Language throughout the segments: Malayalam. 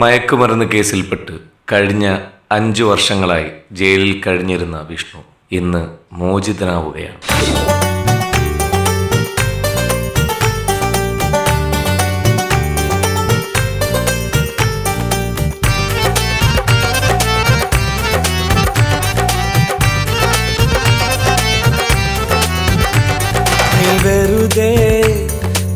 മയക്കുമരുന്ന് കേസിൽപ്പെട്ട് കഴിഞ്ഞ 5 വർഷങ്ങളായി ജയിലിൽ കഴിഞ്ഞിരുന്ന വിഷ്ണു ഇന്ന് മോചിതനാവുകയാണ്.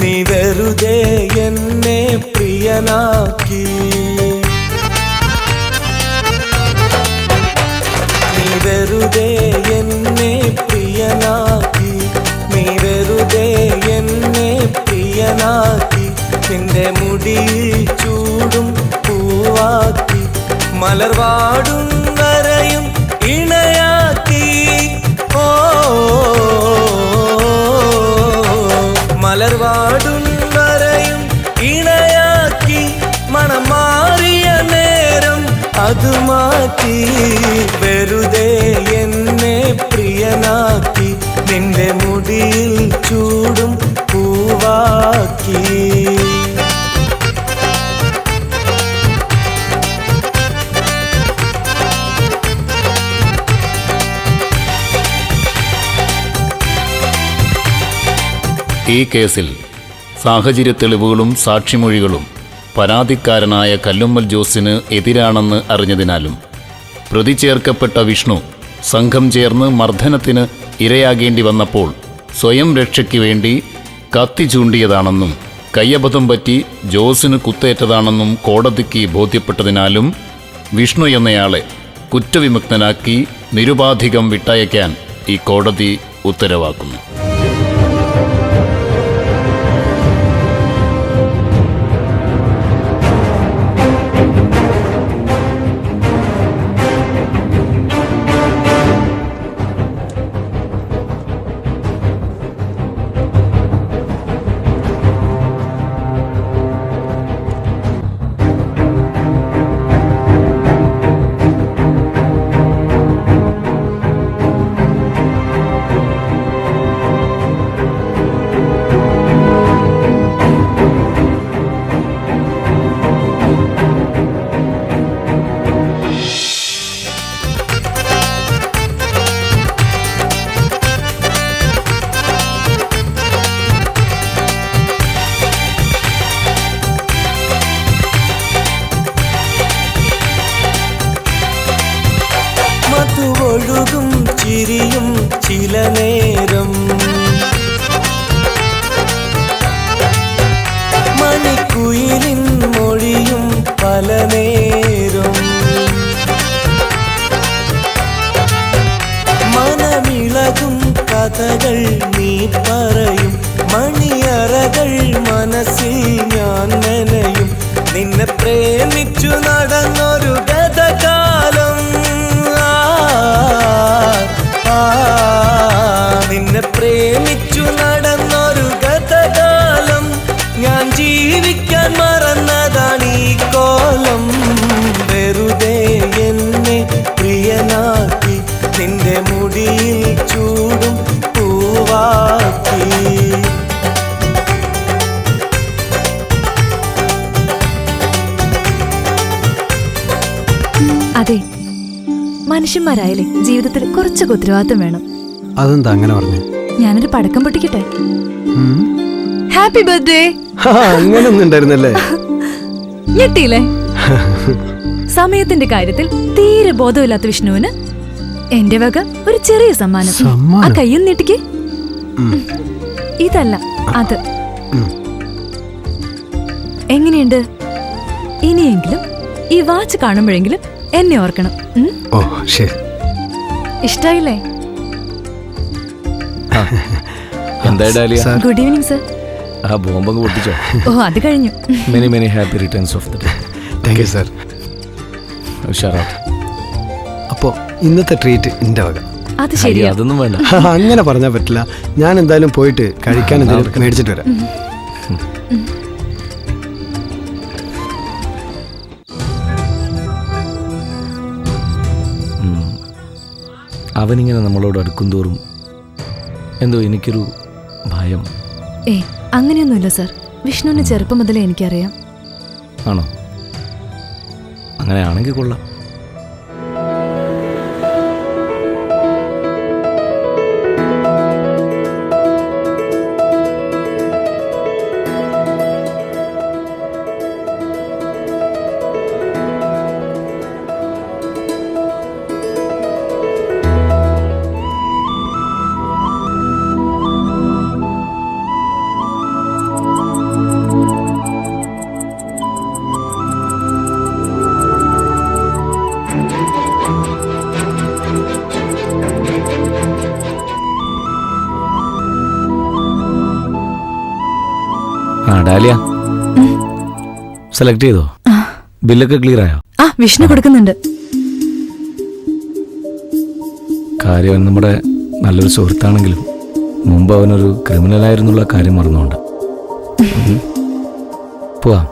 നീ വെറുതെ എന്നെ പ്രിയനാക്കി, നീ വെറുതെ എന്നെ പ്രിയനാക്കി, നീ വെറുതെ എന്നെ പ്രിയനാക്കി, നിന്റെ മുടിയിൽ ചൂടും പൂവാക്കി, മലർവാടും വരയും ഇണയാക്കി. ഓ മലർവാടും വരയും ഇണയാക്കി, മണം മാറിയ നേരം അത് മാറ്റി. വെറുതെ എന്നെ പ്രിയനാക്കി, നിന്റെ മുടിയിൽ ചൂടും പൂവാക്കി. ഈ കേസിൽ സാഹചര്യ തെളിവുകളും സാക്ഷിമൊഴികളും പരാതിക്കാരനായ കല്ലുമ്മൽ ജോസിന് എതിരാണെന്ന് അറിഞ്ഞതിനാലും പ്രതി ചേർക്കപ്പെട്ട വിഷ്ണു സംഘം ചേർന്ന് മർദ്ദനത്തിന് ഇരയാകേണ്ടി വന്നപ്പോൾ സ്വയം രക്ഷയ്ക്ക് വേണ്ടി കത്തി ചൂണ്ടിയതാണെന്നും കയ്യബദ്ധം പറ്റി ജോസിന് കുത്തേറ്റതാണെന്നും കോടതിക്ക് ബോധ്യപ്പെട്ടതിനാലും വിഷ്ണു എന്നയാളെ കുറ്റവിമുക്തനാക്കി നിരുപാധികം വിട്ടയക്കാൻ ഈ കോടതി ഉത്തരവാക്കുന്നു. ഒഴുകും ചിരിയും ചില നേരം, മണിക്കുയിലിൻ മൊഴിയും പല നേരം, മനമിളകും കഥകൾ നീ പറയും, മണിയറകൾ മനസ്സിൽ ഞാൻ നനയും, നിന്നെ പ്രേമിച്ചു നടന്നൊരു ഗതകാലം, നിന്നെ പ്രേമിച്ചു നടന്നൊരു ഗതകാലം, ഞാൻ ജീവിക്കാൻ മറന്നതാണ് ഈ കോലം. വെറുതെ എന്നെ പ്രിയനാക്കി, നിന്റെ മുടിയിൽ ചൂടും പൂവാക്കി. അതെ, മനുഷ്യന്മാരായാലേ ജീവിതത്തിൽ കുറച്ചൊക്കെ ഉത്തരവാദിത്വം വേണം. അതെന്താ അങ്ങനെ പറഞ്ഞു? ഞാനൊരു പടക്കം പൊട്ടിക്കട്ടെ? Happy birthday. അങ്ങനൊന്നും ഉണ്ടായിരുന്നല്ലേ? ഞെട്ടിയില്ലേ? സമയത്തിന്റെ കാര്യത്തിൽ തീരെ ബോധമില്ലാത്ത വിഷ്ണുവിന് എന്റെ വക ഒരു ചെറിയ സമ്മാനം. ആ കയ്യും നീട്ടിക്ക്. ഇതല്ല അത്. എങ്ങനെയുണ്ട്? ഇനിയെങ്കിലും ഈ വാച്ച് കാണുമ്പോഴെങ്കിലും എന്നെ ഓർക്കണം. ഓ ശരി. ഇഷ്ടായില്ലേ? Good evening sir. ആ ബോംബ് പൊട്ടിച്ചോ? ഓ അത് കഴിഞ്ഞു. Many many happy returns of the day. Thank you sir. അപ്പോൾ ഇന്നത്തെ ട്രീറ്റ് എൻ്റെ വക. അത് ശരിയാ. അതൊന്നും വേണ്ട. അങ്ങനെ പറഞ്ഞാൽ പറ്റില്ല. ഞാൻ എന്തായാലും പോയിട്ട് കഴിക്കാൻ എന്തെങ്കിലും മേടിച്ചിട്ട് വരാം. അവനിങ്ങനെ നമ്മളോട് അടുക്കും തോറും എന്തോ എനിക്കൊരു ഭയം. അങ്ങനെയൊന്നുമില്ല സർ. വിഷ്ണുവിനെ ചെറുപ്പം മുതലേ എനിക്കറിയാം. ആണോ? അങ്ങനെയാണെങ്കിൽ കൊള്ളാം. ആ ഡാലിയ, സെലക്ട് ചെയ്തോ? ബില്ലൊക്കെ ക്ലിയർ ആയോ? ആ വിഷ്ണു കൊടുക്കുന്നുണ്ട്. കാര്യം നമ്മുടെ നല്ലൊരു സുഹൃത്താണെങ്കിലും മുമ്പ് അവനൊരു ക്രിമിനലായിരുന്നുള്ള കാര്യം മറന്നുകൊണ്ട് പോവാം.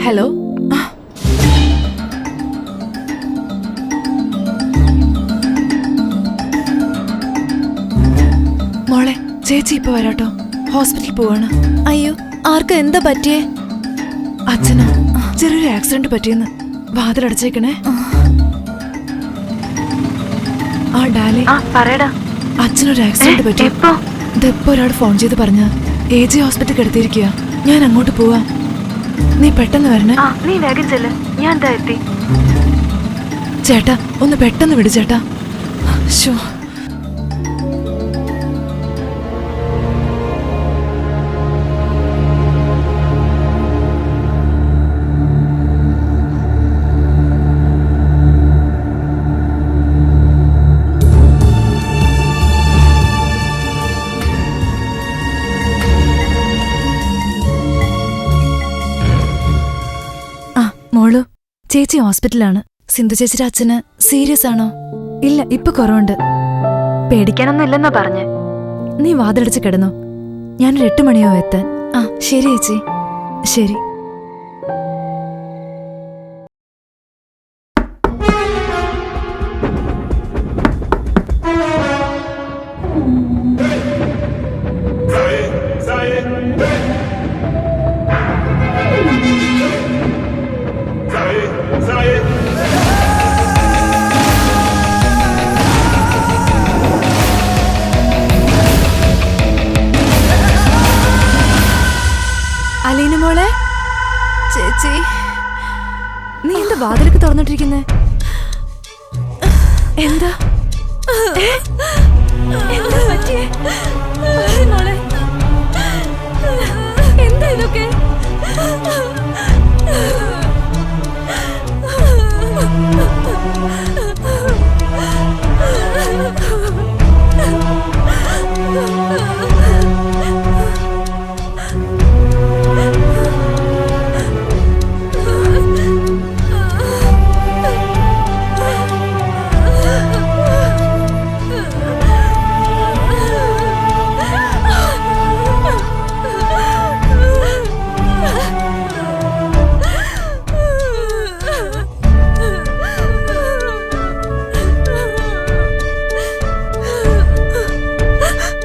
ഹലോ. മോളെ, ചേച്ചി ഇപ്പൊ വരാട്ടോ, ഹോസ്പിറ്റലിൽ പോവാണ്. അയ്യോ, ആർക്കാ എന്താ പറ്റിയേ? അച്ഛനാ ചെറിയൊരു ആക്സിഡന്റ് പറ്റിയെന്ന്. വാതിലടച്ചേക്കണേ. ആ ഡാലി, അച്ഛനൊരു ആക്സിഡന്റ് പറ്റി. ഇതെപ്പോ ഒരാൾ ഫോൺ ചെയ്ത് പറഞ്ഞ AJ ഹോസ്പിറ്റലിൽ കിടത്തിയിരിക്കുക. ഞാൻ അങ്ങോട്ട് പോവാ, നീ പെട്ടെന്ന് വരണേ. നീ വേഗം ചെല്ല്, ഞാൻ എത്തി. ചേട്ടാ ഒന്ന് പെട്ടെന്ന് വിട് ചേട്ടാ. ശോ. മോളു, ചേച്ചി ഹോസ്പിറ്റലാണ്. സിന്ധു ചേച്ചിയുടെ അച്ഛന് സീരിയസ് ആണോ? ഇല്ല, ഇപ്പൊ കുറവുണ്ട്. പേടിക്കാനൊന്നും ഇല്ലെന്നാ പറഞ്ഞേ. നീ വാതിലടച്ച് കിടന്നോ, ഞാനൊരു 8 മണിയാവും എത്താൻ. ആ ശരി ചേച്ചി, ശരി. അലീന മോളെ, ചേച്ചി നീ എന്താ വാതിലൊക്കെ തുറന്നിട്ടിരിക്കുന്നേ? എന്താ എന്താ പറ്റിയേ മോളെ? എന്താ ഇതൊക്കെ?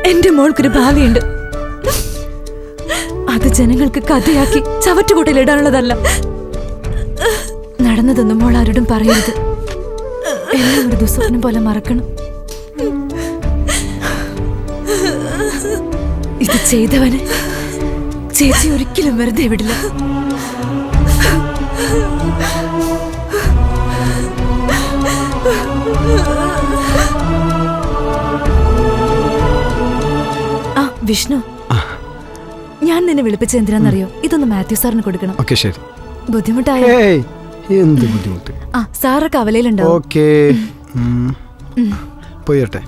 എന്റെ മോൾക്കൊരു ഭാവിയുണ്ട്. അത് ജനങ്ങൾക്ക് കഥയാക്കി ചവറ്റുകൂട്ടലിടാനുള്ളതല്ല. നടന്നതൊന്നും മോൾ ആരോടും പറയരുത്. എല്ലാം ഒരു ദുസ്വപ്നം പോലെ മറക്കണം. ഇത് ചെയ്തവന് ചേച്ചി ഒരിക്കലും വെറുതെ വിടില്ല. ആ വിഷ്ണു, ഞാൻ നിന്നെ വിളിപ്പിച്ച എന്തിനാന്നറിയോ? ഇതൊന്ന് മാത്യു സാറിന് കൊടുക്കണം. ഓക്കെ ശരി. ബുദ്ധിമുട്ടായോ? എന്ത് ബുദ്ധിമുട്ട്? ആ സാറൊക്കെ അവലയിലുണ്ടോ? ഓക്കെ പോയട്ടെ.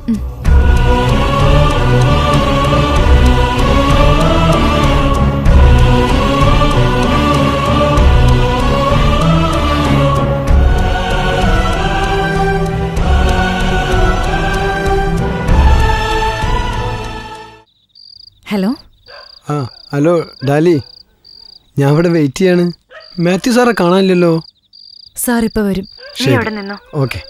ഹലോ. ആ ഹലോ ഡാലി, ഞാൻ ഇവിടെ വെയിറ്റ് ചെയ്യാണ്. മാത്യു സാറെ കാണാനില്ലല്ലോ. സാർ ഇപ്പൊ വരും. ശരി, ഓക്കെ.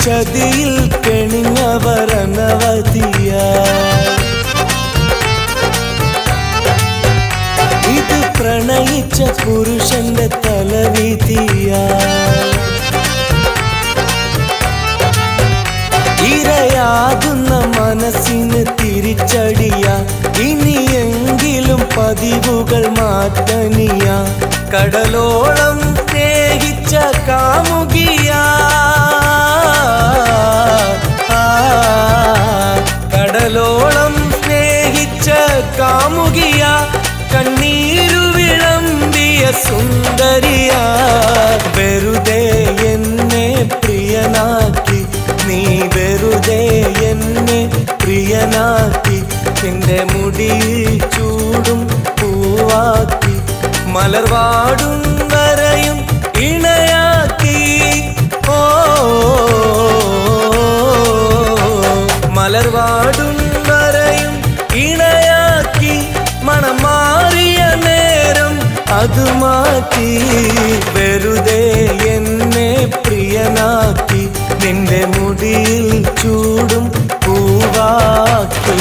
ചതിയിൽ കെണിഞ്ഞവരനവധിയ, ഇത് പ്രണയിച്ച പുരുഷന്റെ തലവിധിയ. ഇരയാകുന്ന മനസ്സിന് തിരിച്ചടിയ, ഇനിയെങ്കിലും പതിവുകൾ മാറ്റനിയ. കടലോളം സ്നേഹിച്ച കാമുകിയ, കടലോളം സ്നേഹിച്ച കാമുകിയ, കണ്ണീരു വിളമ്പിയ സുന്ദരിയ. വെറുതെ എന്നെ പ്രിയനാക്കി, നീ വെറുതെ എന്നെ പ്രിയനാക്കി. നിന്റെ മുടിയിൽ ചൂടും പൂവാക്കി, മലർവാടും വരയും ഇണയാക്കി. ഓ മലർവാടും വരയും ഇണയാക്കി, മണം മാറിയ നേരം അത് മാറ്റി. വെറുതെ എന്നെ പ്രിയനാക്കി, നിന്റെ മുടിയിൽ ചൂടും പൂവാക്കി.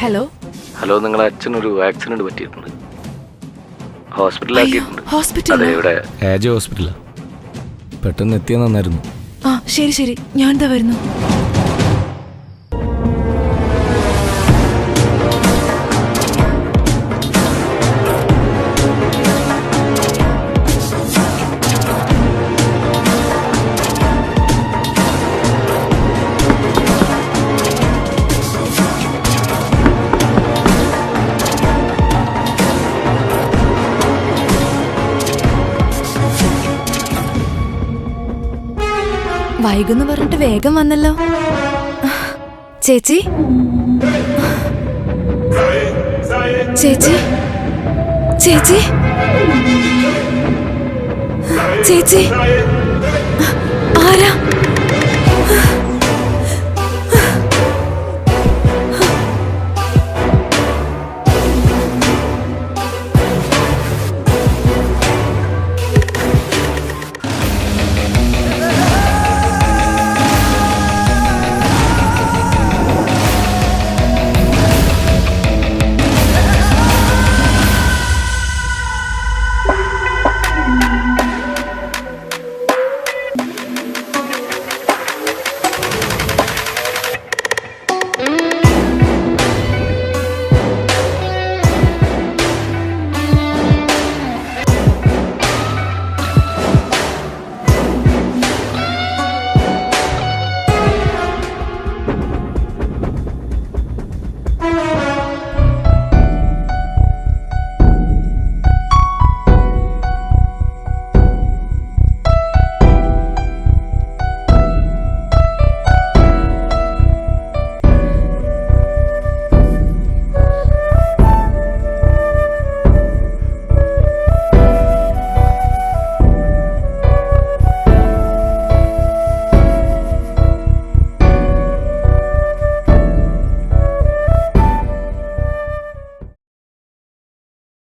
ഹലോ ഹലോ, നിങ്ങളെ അച്ഛനൊരു ആക്സിഡന്റ് പറ്റിയിട്ടുണ്ട്, ഹോസ്പിറ്റലാക്കിയിട്ടുണ്ട്. ഹോസ്പിറ്റൽ ഇവിടെ ഏജ് ഹോസ്പിറ്റലാ. പെട്ടെന്ന് എത്തിയാൽ നന്നായിരുന്നു. ആ ശരി ശരി, ഞാൻ എന്താ വരുന്നു. വൈകുന്നു പറഞ്ഞിട്ട് വേഗം വന്നല്ലോ. ചേച്ചി ചേച്ചി ചേച്ചി ചേച്ചി ആരാ?